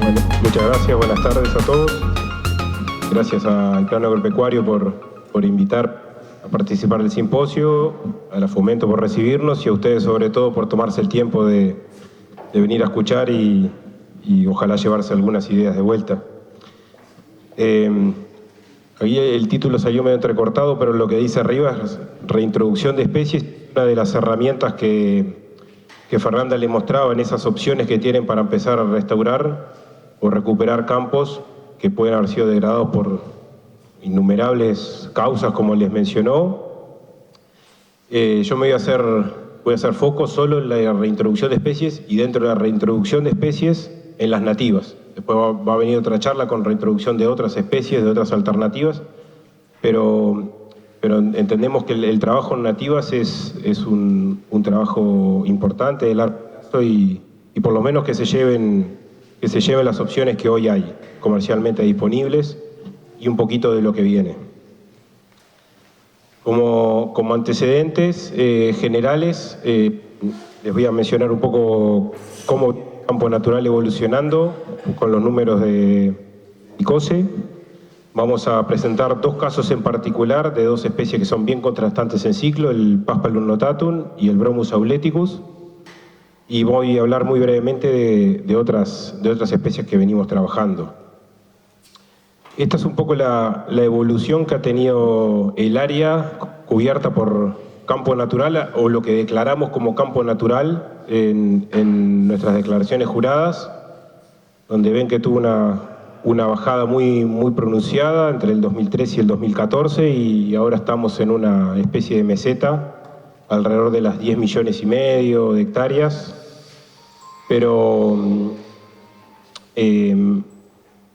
Bueno, muchas gracias, buenas tardes a todos. Gracias al Plano Agropecuario por invitar a participar del simposio, a la Fomento por recibirnos y a ustedes sobre todo por tomarse el tiempo de venir a escuchar y ojalá llevarse algunas ideas de vuelta. Ahí el título salió medio entrecortado, pero lo que dice arriba es reintroducción de especies, una de las herramientas que Fernanda le mostraba en esas opciones que tienen para empezar a restaurar o recuperar campos que pueden haber sido degradados por innumerables causas, como les mencionó. Yo me voy a hacer foco solo en la reintroducción de especies y dentro de la reintroducción de especies en las nativas. Después va a venir otra charla con reintroducción de otras especies, de otras alternativas, pero entendemos que el trabajo en nativas es un trabajo importante de largo plazo y por lo menos que se lleven las opciones que hoy hay comercialmente disponibles y un poquito de lo que viene. Como antecedentes generales, les voy a mencionar un poco cómo el campo natural evolucionando con los números de ICOSE. Vamos a presentar dos casos en particular de dos especies que son bien contrastantes en ciclo, el Paspalum notatum y el Bromus auleticus. Y voy a hablar muy brevemente de otras especies que venimos trabajando. Esta es un poco la evolución que ha tenido el área cubierta por campo natural o lo que declaramos como campo natural en nuestras declaraciones juradas, donde ven que tuvo una bajada muy pronunciada entre el 2013 y el 2014 y ahora estamos en una especie de meseta alrededor de las 10,5 millones de hectáreas, pero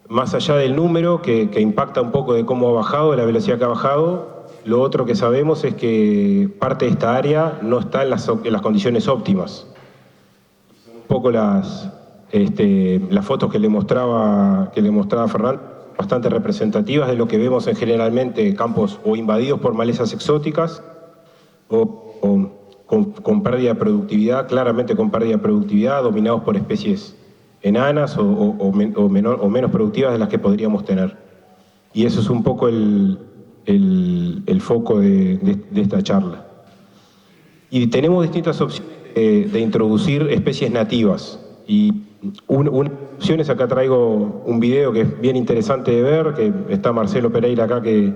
más allá del número que impacta un poco de cómo ha bajado, de la velocidad que ha bajado, lo otro que sabemos es que parte de esta área no está en las condiciones óptimas. Un poco las fotos que le mostraba Fernando, bastante representativas de lo que vemos en generalmente campos o invadidos por malezas exóticas o con pérdida de productividad, claramente con pérdida de productividad, dominados por especies enanas o menos productivas de las que podríamos tener. Y eso es un poco el foco de esta charla. Y tenemos distintas opciones de introducir especies nativas. Y una opción es, acá traigo un video que es bien interesante de ver, que está Marcelo Pereira acá, que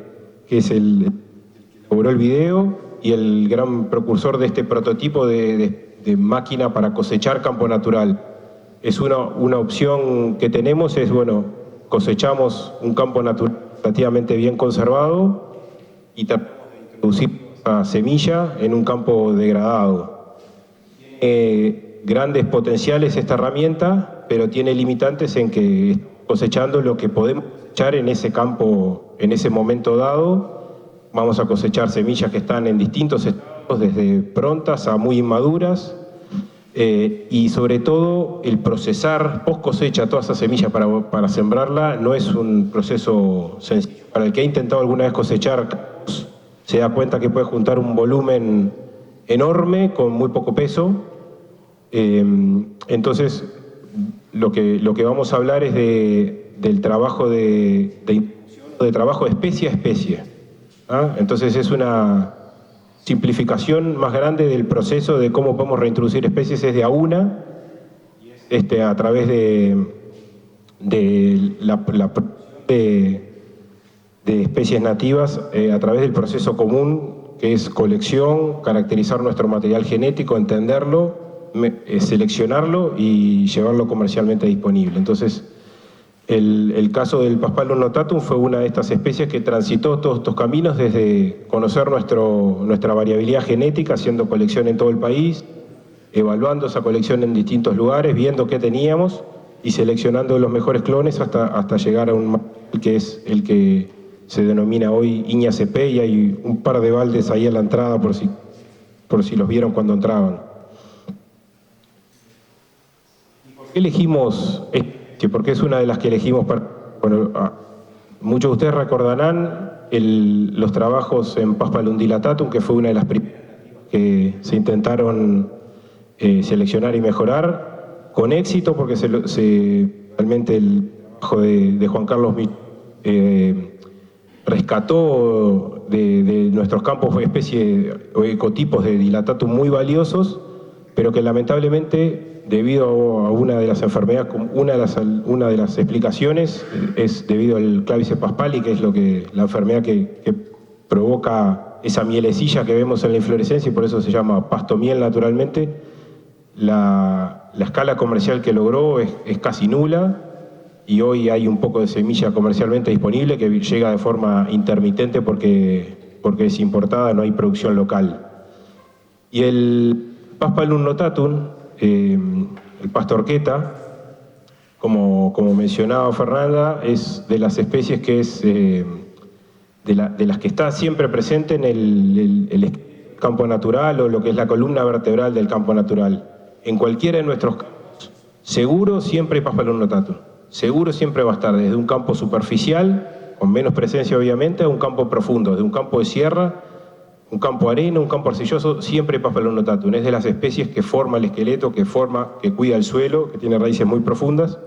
es el que logró el video y el gran precursor de este prototipo de máquina para cosechar campo natural. Es una opción que tenemos, es, bueno, cosechamos un campo natural relativamente bien conservado y tratamos de introducir una semilla en un campo degradado. Grandes potenciales esta herramienta, pero tiene limitantes en que cosechando lo que podemos cosechar en ese campo en ese momento dado. Vamos a cosechar semillas que están en distintos estados, desde prontas a muy inmaduras, y sobre todo el procesar post cosecha toda esa semilla para sembrarla no es un proceso sencillo. Para el que ha intentado alguna vez cosechar, se da cuenta que puede juntar un volumen enorme con muy poco peso. Entonces lo que vamos a hablar es del trabajo de trabajo de especie a especie. Entonces es una simplificación más grande del proceso de cómo podemos reintroducir especies, es de a una, a través de especies nativas, a través del proceso común que es colección, caracterizar nuestro material genético, entenderlo, seleccionarlo y llevarlo comercialmente disponible. Entonces, el caso del Paspalum notatum fue una de estas especies que transitó todos estos caminos desde conocer nuestra variabilidad genética, haciendo colección en todo el país, evaluando esa colección en distintos lugares, viendo qué teníamos y seleccionando los mejores clones hasta llegar a un material que es el que se denomina hoy Iña CP, y hay un par de baldes ahí a la entrada por si los vieron cuando entraban. ¿Por qué elegimos porque es una de las que elegimos bueno, muchos de ustedes recordarán los trabajos en Paspalum dilatatum, que fue una de las primeras que se intentaron seleccionar y mejorar, con éxito, porque realmente el trabajo de Juan Carlos rescató de nuestros campos especie o ecotipos de dilatatum muy valiosos, pero que lamentablemente, debido a una de las enfermedades, una de las explicaciones es debido al Claviceps paspali, que es la enfermedad que provoca esa mielecilla que vemos en la inflorescencia y por eso se llama pastomiel naturalmente. La escala comercial que logró es casi nula y hoy hay un poco de semilla comercialmente disponible que llega de forma intermitente porque es importada, no hay producción local. Y el Paspalum notatum, el pasto horqueta, como mencionaba Fernanda, es de las especies que es de las que está siempre presente en el campo natural o lo que es la columna vertebral del campo natural. En cualquiera de nuestros campos, seguro siempre hay Paspalum notatum. Seguro siempre va a estar desde un campo superficial, con menos presencia obviamente, a un campo profundo, de un campo de sierra, un campo arena, un campo arcilloso, siempre hay Paspalum notatum. Es de las especies que forma el esqueleto, que cuida el suelo, que tiene raíces muy profundas.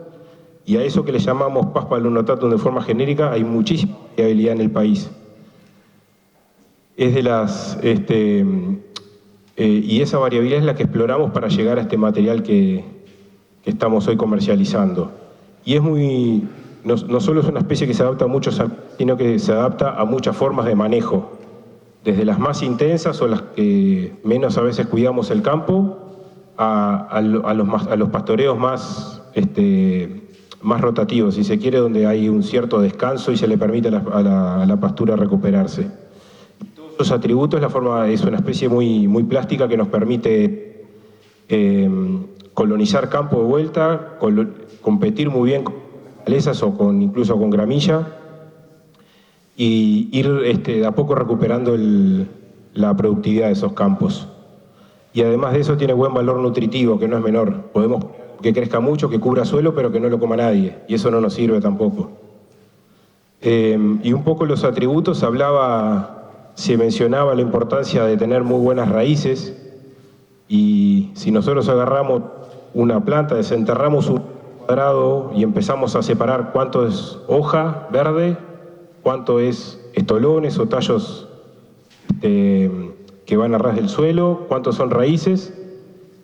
Y a eso que le llamamos Paspalum notatum de forma genérica, hay muchísima variabilidad en el país. Es de las... y esa variabilidad es la que exploramos para llegar a este material que estamos hoy comercializando. Y es muy... No solo es una especie que se adapta a muchos, sino que se adapta a muchas formas de manejo, desde las más intensas o las que menos a veces cuidamos el campo, a los pastoreos más rotativos, si se quiere, donde hay un cierto descanso y se le permite a la pastura recuperarse. Todos esos atributos, la forma es una especie muy, muy plástica que nos permite colonizar campo de vuelta, competir muy bien con malezas o incluso con gramilla y ir de a poco recuperando la productividad de esos campos. Y además de eso tiene buen valor nutritivo, que no es menor. Podemos que crezca mucho, que cubra suelo, pero que no lo coma nadie, y eso no nos sirve tampoco. Y un poco los atributos, se mencionaba la importancia de tener muy buenas raíces, y si nosotros agarramos una planta, desenterramos un cuadrado y empezamos a separar cuánto es hoja verde, cuánto es estolones o tallos que van a ras del suelo, cuántos son raíces,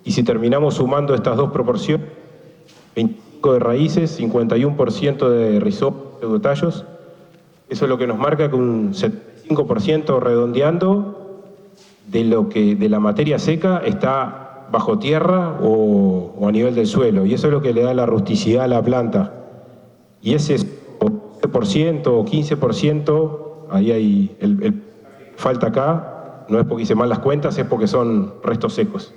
y si terminamos sumando estas dos proporciones, 25 de raíces, 51% de rizoma de tallos, eso es lo que nos marca que un 75% redondeando de la materia seca está bajo tierra o a nivel del suelo, y eso es lo que le da la rusticidad a la planta. Y ese 12% o 15%, ahí hay falta acá, no es porque hice mal las cuentas, es porque son restos secos.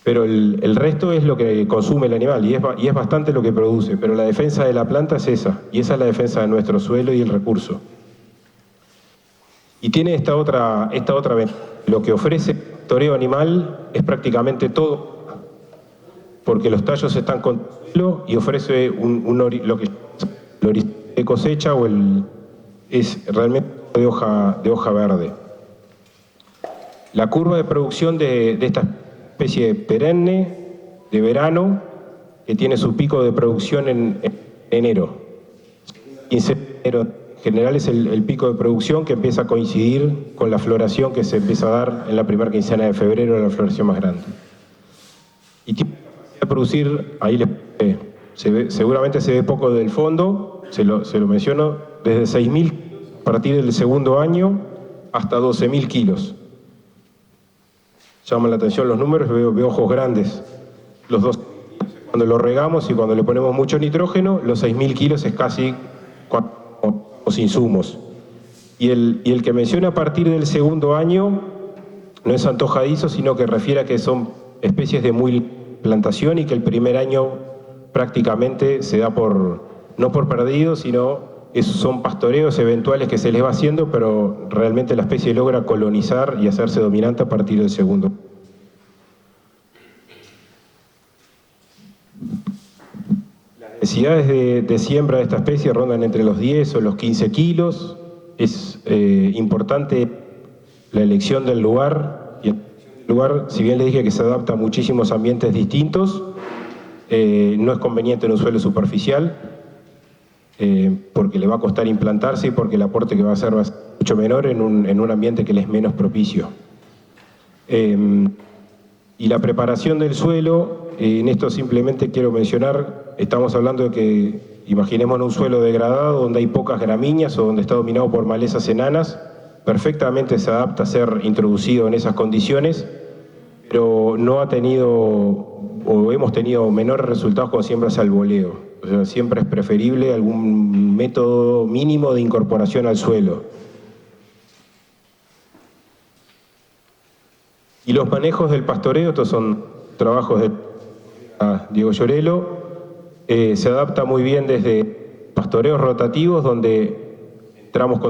Pero el resto es lo que consume el animal y es bastante lo que produce, pero la defensa de la planta es esa, y esa es la defensa de nuestro suelo y el recurso. Y tiene esta otra ventaja. Lo que ofrece el pastoreo animal es prácticamente todo, porque los tallos están con suelo y ofrece lo que el horizonte de cosecha es realmente de hoja verde. La curva de producción de esta especie perenne de verano, que tiene su pico de producción en enero. 15 de enero en general es el pico de producción que empieza a coincidir con la floración que se empieza a dar en la primera quincena de febrero, la floración más grande. Y tiene la capacidad de producir, ahí seguramente se ve poco del fondo, se lo menciono, desde 6.000 a partir del segundo año hasta 12.000 kilos. Llaman la atención los números, veo ojos grandes. Los 2, cuando lo regamos y cuando le ponemos mucho nitrógeno, los 6.000 kilos es casi los insumos. Y el que menciona a partir del segundo año no es antojadizo, sino que refiere a que son especies de muy plantación y que el primer año prácticamente se da no por perdido, sino son pastoreos eventuales que se les va haciendo, pero realmente la especie logra colonizar y hacerse dominante a partir del segundo. Las necesidades de siembra de esta especie rondan entre los 10 o los 15 kilos. Es importante la elección del lugar. Y el lugar, si bien les dije que se adapta a muchísimos ambientes distintos, No es conveniente en un suelo superficial, porque le va a costar implantarse y porque el aporte que va a ser mucho menor en un ambiente que le es menos propicio. Y la preparación del suelo, en esto simplemente quiero mencionar, estamos hablando de que, imaginemos un suelo degradado donde hay pocas gramíneas o donde está dominado por malezas enanas, perfectamente se adapta a ser introducido en esas condiciones, pero no ha tenido o hemos tenido menores resultados con siembras al voleo. O sea, siempre es preferible algún método mínimo de incorporación al suelo. Y los manejos del pastoreo, estos son trabajos de Diego Llorelo, se adapta muy bien desde pastoreos rotativos, donde entramos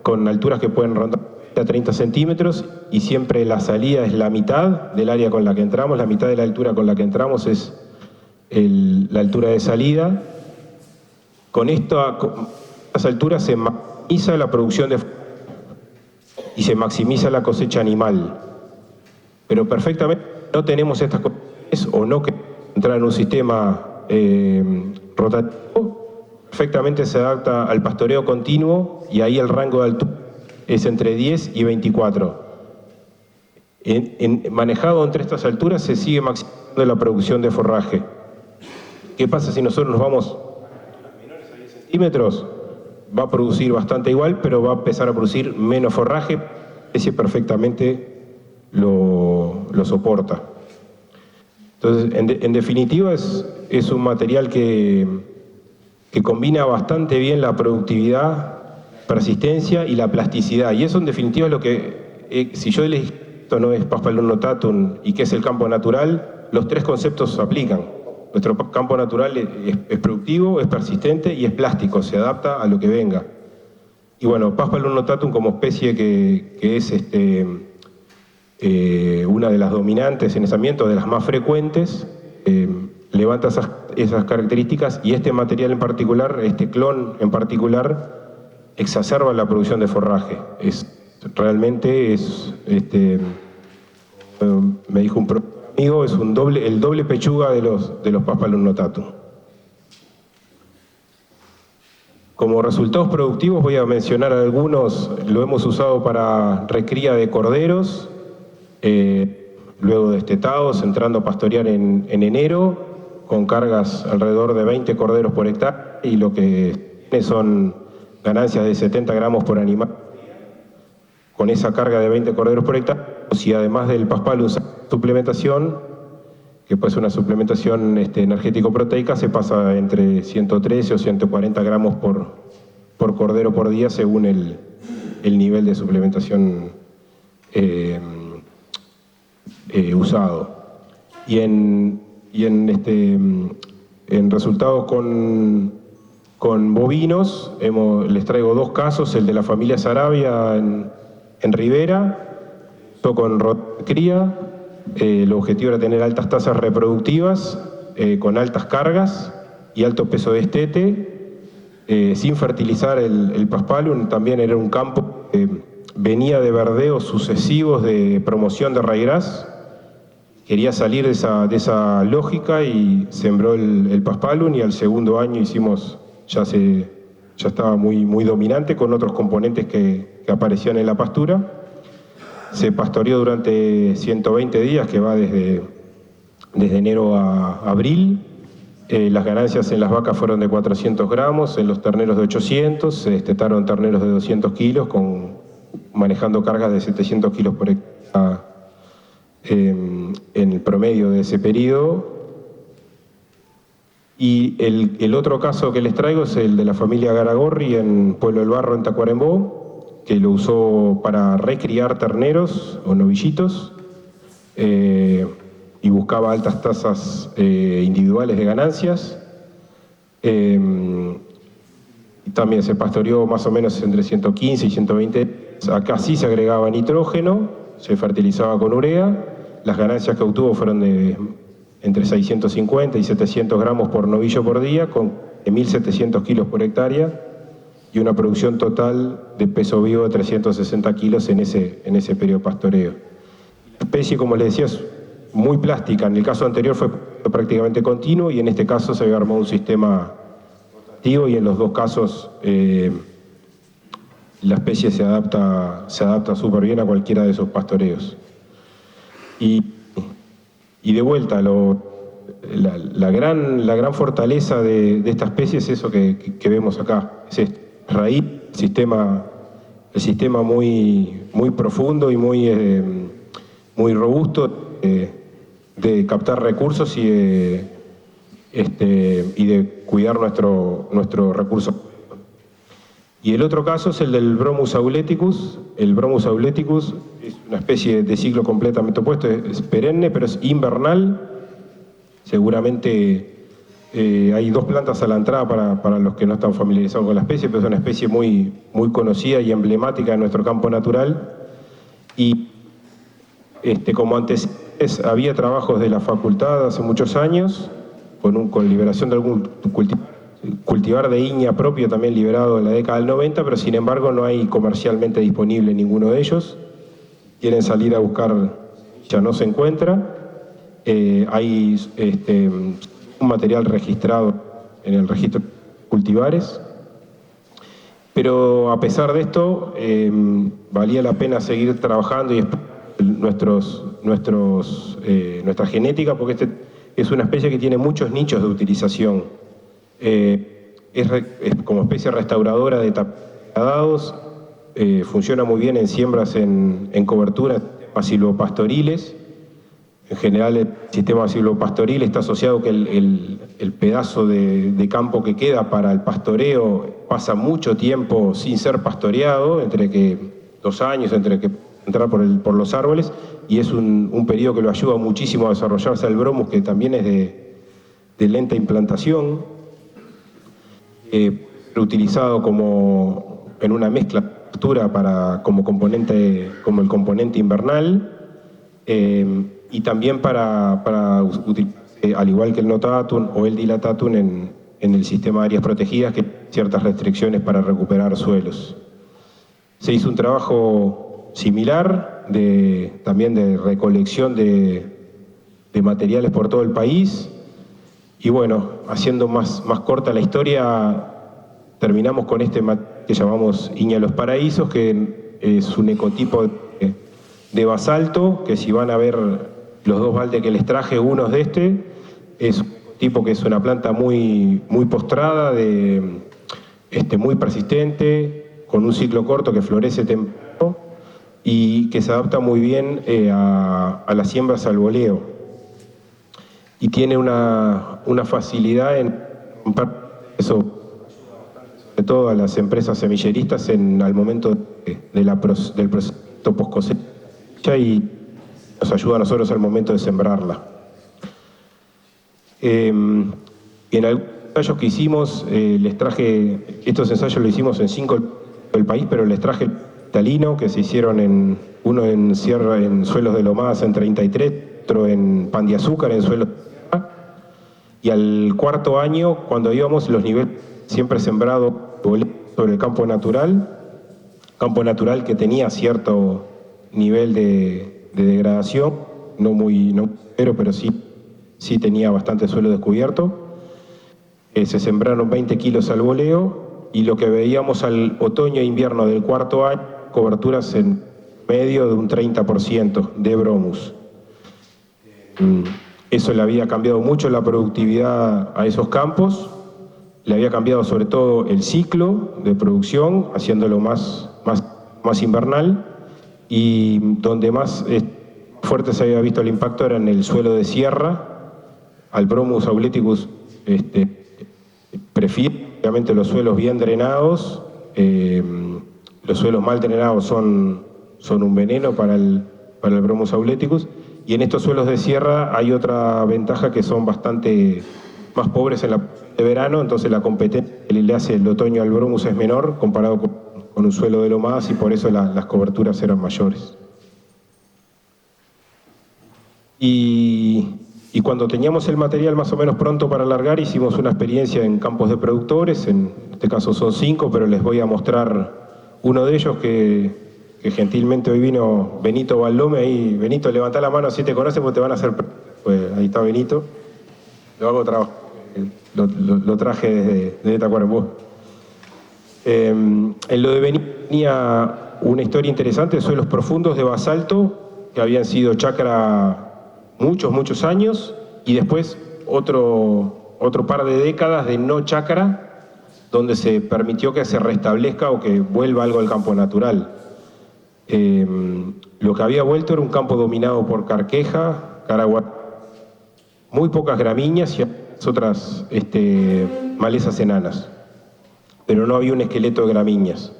con alturas que pueden rondar a 30 centímetros y siempre la salida es la mitad del área con la que entramos, la mitad de la altura con la que entramos es la altura de salida. Con estas alturas se maximiza la producción y se maximiza la cosecha animal. Pero perfectamente no tenemos estas condiciones o no queremos entrar en un sistema rotativo, perfectamente se adapta al pastoreo continuo y ahí el rango de altura es entre 10 y 24. Manejado entre estas alturas se sigue maximizando la producción de forraje. ¿Qué pasa si nosotros nos vamos a menores a 10 centímetros? Va a producir bastante igual, pero va a empezar a producir menos forraje, ese perfectamente lo soporta. Entonces, en definitiva, es un material que combina bastante bien la productividad, persistencia y la plasticidad. Y eso, en definitiva, es lo que, si yo les digo esto no es Paspalum notatum y que es el campo natural, los tres conceptos se aplican. Nuestro campo natural es productivo, es persistente y es plástico, se adapta a lo que venga. Y bueno, Paspalum notatum como especie que es una de las dominantes en ese ambiente, de las más frecuentes, levanta esas características y este material en particular, este clon en particular, exacerba la producción de forraje. Realmente me dijo un amigo, es el doble pechuga de los Paspalum notatum. Como resultados productivos voy a mencionar algunos. Lo hemos usado para recría de corderos, luego destetados, entrando a pastorear en enero, con cargas alrededor de 20 corderos por hectárea, y lo que tiene son ganancias de 70 gramos por animal. Con esa carga de 20 corderos por hectárea, si además del Paspalum suplementación, que puede ser una suplementación energético-proteica, se pasa entre 113 o 140 gramos por cordero por día, según el nivel de suplementación usado. Y en resultados con bovinos, les traigo dos casos, el de la familia Sarabia en Rivera, con cría. El objetivo era tener altas tasas reproductivas, con altas cargas y alto peso de destete, sin fertilizar el Paspalum. También era un campo que venía de verdeos sucesivos de promoción de raigras. Quería salir de esa lógica y sembró el Paspalum, y al segundo año ya estaba muy dominante con otros componentes que aparecían en la pastura. Se pastoreó durante 120 días, que va desde enero a abril. Las ganancias en las vacas fueron de 400 gramos, en los terneros de 800, se destetaron terneros de 200 kilos, manejando cargas de 700 kilos por hectárea en el promedio de ese periodo. Y el otro caso que les traigo es el de la familia Garagorri en Pueblo del Barro, en Tacuarembó, que lo usó para recriar terneros o novillitos, y buscaba altas tasas individuales de ganancias. Y también se pastoreó más o menos entre 115 y 120. Acá sí se agregaba nitrógeno, se fertilizaba con urea. Las ganancias que obtuvo fueron de entre 650 y 700 gramos por novillo por día, con 1.700 kilos por hectárea, y una producción total de peso vivo de 360 kilos en ese periodo pastoreo. La especie, como les decía, es muy plástica. En el caso anterior fue prácticamente continuo, y en este caso se había armado un sistema rotativo, y en los dos casos la especie se adapta súper bien a cualquiera de esos pastoreos. Y de vuelta, la gran fortaleza de esta especie es eso que vemos acá, es raíz, el sistema muy profundo y muy robusto de captar recursos y de cuidar nuestro recurso. Y el otro caso es el del Bromus auleticus. El Bromus auleticus es una especie de ciclo completamente opuesto, es perenne, pero es invernal. Seguramente hay dos plantas a la entrada para los que no están familiarizados con la especie, pero es una especie muy conocida y emblemática de nuestro campo natural. Y como antecedentes, había trabajos de la facultad hace muchos años, con liberación de algún cultivar de iña propio también liberado en la década del 90, pero sin embargo no hay comercialmente disponible ninguno de ellos. Quieren salir a buscar, ya no se encuentra. Hay un material registrado en el registro de cultivares, pero a pesar de esto valía la pena seguir trabajando y nuestra genética, porque es una especie que tiene muchos nichos de utilización. Es como especie restauradora de tapiadados, funciona muy bien en siembras en cobertura silvopastoriles. En general el sistema silvopastoril está asociado que el pedazo de campo que queda para el pastoreo pasa mucho tiempo sin ser pastoreado, entre que 2 años, entre que entrar por los árboles, y es un periodo que lo ayuda muchísimo a desarrollarse el bromus, que también es de lenta implantación, utilizado como en una mezcla de pastura como el componente invernal, y también para utilizarse, al igual que el notatum o el dilatatum, en el sistema de áreas protegidas, que tiene ciertas restricciones para recuperar suelos. Se hizo un trabajo similar también de recolección de materiales por todo el país, y bueno, haciendo más corta la historia, terminamos con este material que llamamos Iña Los Paraísos, que es un ecotipo de basalto, que si van a ver los 2 baldes que les traje, uno es de es un tipo que es una planta muy postrada, muy persistente, con un ciclo corto que florece temprano y que se adapta muy bien a las siembras al voleo. Y tiene una facilidad en eso, sobre todo a las empresas semilleristas al momento del procesamiento post-cosecha, y nos ayuda a nosotros al momento de sembrarla. En algunos ensayos que hicimos, les traje, estos ensayos los hicimos en 5 del país, pero les traje el talino, que se hicieron uno en suelos de lomadas en 33, otro en Pan de Azúcar, en suelos de sierra, y al 4.º año, cuando íbamos, los niveles siempre sembrados sobre el campo natural que tenía cierto nivel de degradación, pero sí tenía bastante suelo descubierto. Se sembraron 20 kilos al voleo, y lo que veíamos al otoño e invierno del 4.º año, coberturas en medio de un 30% de bromus. Eso le había cambiado mucho la productividad a esos campos, le había cambiado sobre todo el ciclo de producción, haciéndolo más invernal, y donde más fuerte se había visto el impacto era en el suelo de sierra. Al Bromus auleticus prefiere obviamente los suelos bien drenados. Los suelos mal drenados son un veneno para el Bromus auleticus, y en estos suelos de sierra hay otra ventaja, que son bastante más pobres en la de verano, entonces la competencia que le hace el otoño al bromus es menor comparado con un suelo de lomadas, y por eso las coberturas eran mayores. Y cuando teníamos el material más o menos pronto para largar, hicimos una experiencia en campos de productores. En este caso son 5, pero les voy a mostrar uno de ellos que gentilmente hoy vino Benito Valdome. Ahí, Benito, levantá la mano si te conoces, porque te van a hacer... Pues ahí está Benito. lo hago trabajo, lo traje desde Tacuarembó. En lo de Beni tenía una historia interesante, suelos profundos de basalto, que habían sido chacra muchos años, y después otro par de décadas de no chacra, donde se permitió que se restablezca o que vuelva algo al campo natural. Lo que había vuelto era un campo dominado por carqueja, caraguatá, muy pocas gramíneas y otras malezas enanas, pero no había un esqueleto de gramíneas.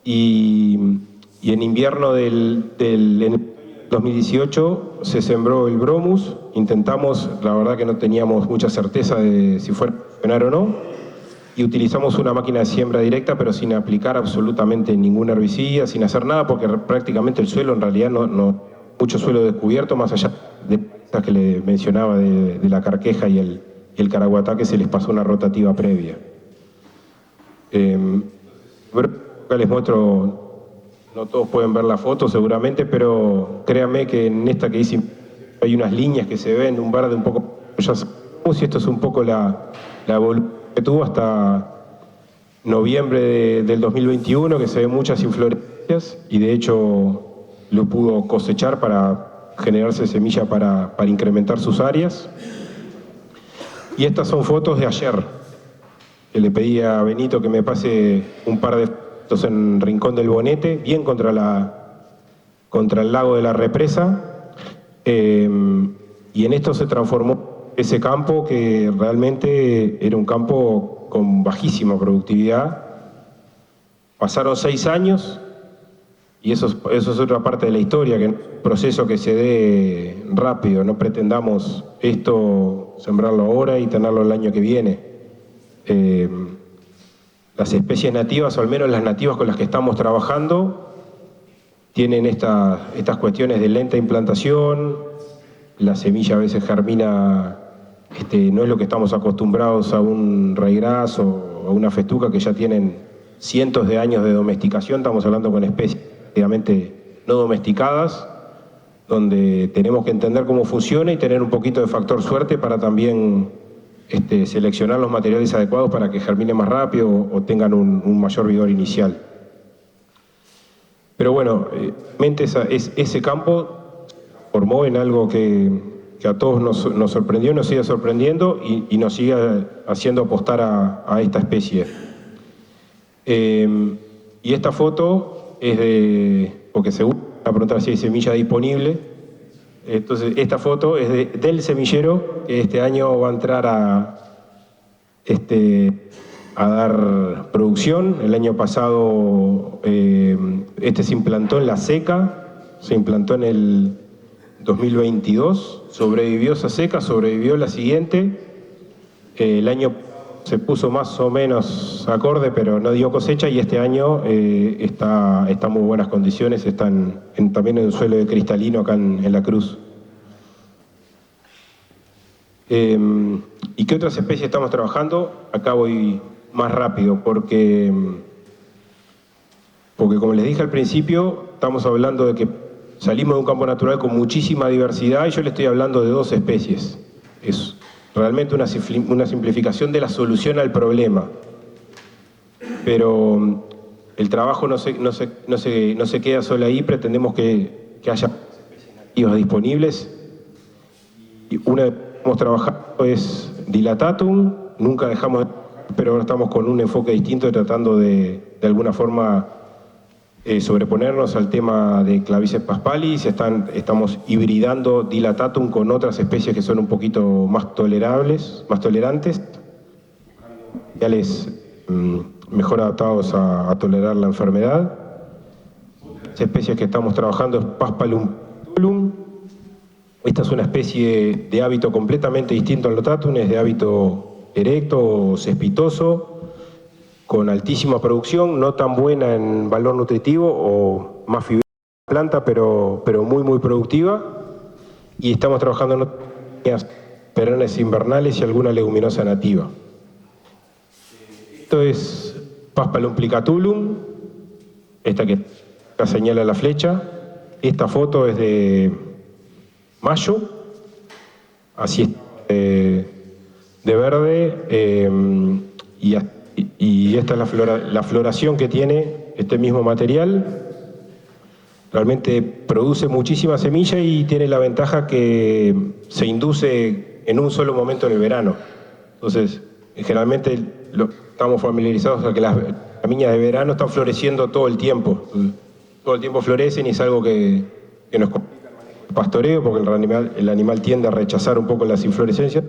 Y en invierno en 2018 se sembró el bromus, intentamos, la verdad que no teníamos mucha certeza de si fuera a funcionar o no, y utilizamos una máquina de siembra directa, pero sin aplicar absolutamente ningún herbicida, sin hacer nada, porque prácticamente el suelo en realidad no mucho suelo descubierto, más allá de estas que le mencionaba de la carqueja y el caraguatá, que se les pasó una rotativa previa. Acá les muestro, no todos pueden ver la foto seguramente, pero créanme que en esta que hice hay unas líneas que se ven, un verde un poco, ya sabemos, y esto es un poco la evolución que tuvo hasta noviembre del 2021, que se ven muchas inflorescencias, y de hecho lo pudo cosechar para generarse semilla para incrementar sus áreas. Y estas son fotos de ayer, que le pedí a Benito que me pase un par de fotos en Rincón del Bonete, bien contra el lago de la represa, y en esto se transformó ese campo, que realmente era un campo con bajísima productividad. Pasaron 6 años, y eso es otra parte de la historia, que es un proceso que se dé rápido, no pretendamos esto sembrarlo ahora y tenerlo el año que viene. Las especies nativas, o al menos las nativas con las que estamos trabajando, tienen estas cuestiones de lenta implantación, la semilla a veces germina, no es lo que estamos acostumbrados a un raigras o a una festuca que ya tienen cientos de años de domesticación. Estamos hablando con especies prácticamente no domesticadas, donde tenemos que entender cómo funciona y tener un poquito de factor suerte para también seleccionar los materiales adecuados para que germine más rápido o tengan un mayor vigor inicial. Pero bueno, ese campo se formó en algo que a todos nos sorprendió, nos sigue sorprendiendo y nos sigue haciendo apostar a esta especie. Y esta foto es porque según van a preguntar si hay semilla disponible, entonces esta foto es del semillero, que este año va a entrar a dar producción. El año pasado se implantó en la seca, se implantó en el 2022, sobrevivió esa seca, sobrevivió la siguiente, el año se puso más o menos acorde, pero no dio cosecha, y este año está en muy buenas condiciones, están también en un suelo de cristalino acá en La Cruz. ¿Y qué otras especies estamos trabajando? Acá voy más rápido, porque como les dije al principio, estamos hablando de que salimos de un campo natural con muchísima diversidad, y yo le estoy hablando de 2 especies. Es realmente una simplificación de la solución al problema. Pero el trabajo no se queda solo ahí, pretendemos que haya especies nativas disponibles. Y una que hemos trabajado es Dilatatum, nunca dejamos de trabajar, pero ahora estamos con un enfoque distinto, tratando de alguna forma sobreponernos al tema de Claviceps paspalis. Estamos hibridando Dilatatum con otras especies que son un poquito más tolerables, más tolerantes, materiales mejor adaptados a tolerar la enfermedad. Las especies que estamos trabajando es Paspalum pitulum. Esta es una especie de hábito completamente distinto al Lotatum, es de hábito erecto o cespitoso, con altísima producción, no tan buena en valor nutritivo o más fibrosa planta, pero muy productiva. Y estamos trabajando en otras perennes invernales y alguna leguminosa nativa. Esto es Paspalum plicatulum, esta que acá señala la flecha. Esta foto es de mayo, así es de verde, y esta es la floración que tiene este mismo material. Realmente produce muchísima semilla y tiene la ventaja que se induce en un solo momento en el verano. Entonces, generalmente estamos familiarizados a que las gramíneas de verano están floreciendo todo el tiempo. Todo el tiempo florecen y es algo que nos complica el pastoreo, porque el animal tiende a rechazar un poco las inflorescencias.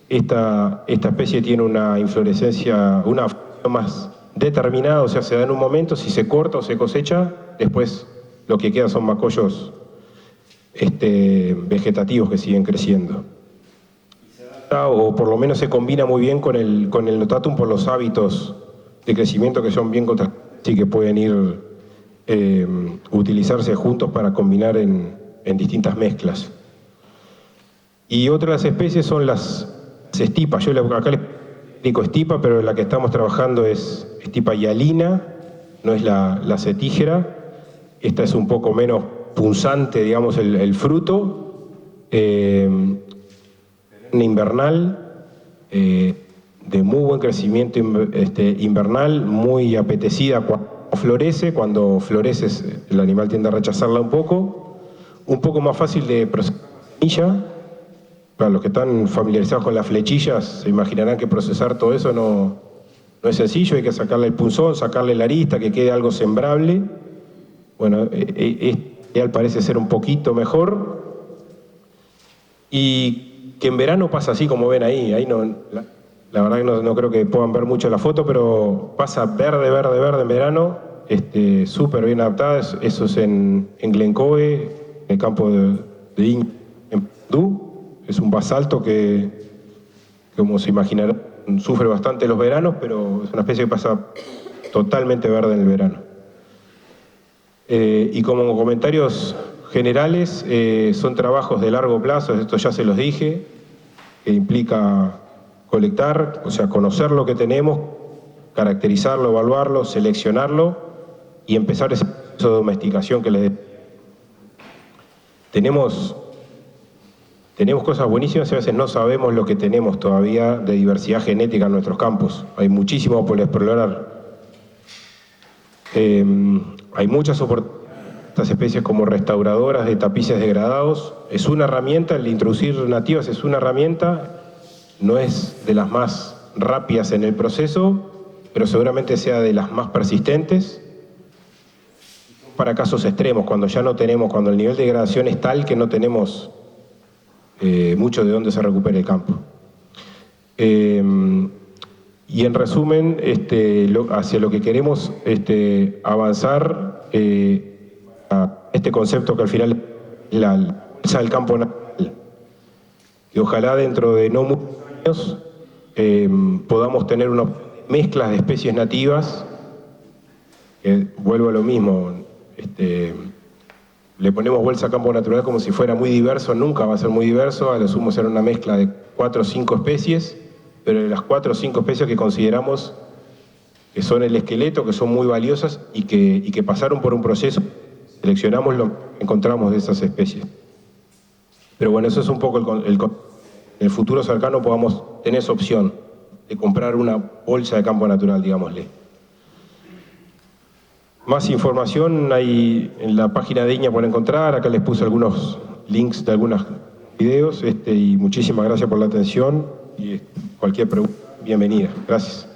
Esta especie tiene una inflorescencia, una flor más determinada, o sea, se da en un momento, si se corta o se cosecha, después lo que queda son macollos vegetativos que siguen creciendo. O por lo menos se combina muy bien con el notatum por los hábitos de crecimiento que son bien contrastantes y que pueden ir utilizarse juntos para combinar en distintas mezclas. Y otra de las especies son las estipas. Yo acá les explico estipa, pero la que estamos trabajando es estipa hialina, no es la cetígera. Esta es un poco menos punzante, digamos, el fruto. Una invernal, de muy buen crecimiento invernal, muy apetecida cuando florece el animal tiende a rechazarla un poco más fácil de procesar la semilla. Para los que están familiarizados con las flechillas se imaginarán que procesar todo eso no es sencillo, hay que sacarle el punzón, sacarle la arista, que quede algo sembrable. Bueno, ideal parece ser un poquito mejor, y que en verano pasa así como ven ahí no, la verdad que no creo que puedan ver mucho la foto, pero pasa verde en verano, súper bien adaptada. Eso es en Glencoe, en el campo de en Perú. Es un basalto que, como se imaginarán, sufre bastante los veranos, pero es una especie que pasa totalmente verde en el verano. Y como comentarios generales, son trabajos de largo plazo, esto ya se los dije, que implica colectar, o sea, conocer lo que tenemos, caracterizarlo, evaluarlo, seleccionarlo y empezar ese proceso de domesticación que les decía. Tenemos cosas buenísimas y a veces no sabemos lo que tenemos todavía de diversidad genética en nuestros campos. Hay muchísimo por explorar. Hay muchas oportunidades. Estas especies como restauradoras de tapices degradados es una herramienta, el introducir nativas es una herramienta, no es de las más rápidas en el proceso, pero seguramente sea de las más persistentes. Para casos extremos, cuando ya no tenemos, cuando el nivel de degradación es tal que no tenemos mucho de dónde se recupere el campo. Y en resumen, hacia lo que queremos avanzar, a este concepto que al final es la bolsa del campo natural, que ojalá dentro de no muchos años podamos tener una mezcla de especies nativas, que vuelvo a lo mismo, le ponemos bolsa campo natural como si fuera muy diverso, nunca va a ser muy diverso, a lo sumo será una mezcla de 4 o 5 especies, pero de las 4 o 5 especies que consideramos que son el esqueleto, que son muy valiosas y que pasaron por un proceso, seleccionamos lo que encontramos de esas especies. Pero bueno, eso es un poco en el futuro cercano podamos tener esa opción de comprar una bolsa de campo natural, digámosle. Más información hay en la página de INEA por encontrar, acá les puse algunos links de algunos videos, y muchísimas gracias por la atención y cualquier pregunta, bienvenida. Gracias.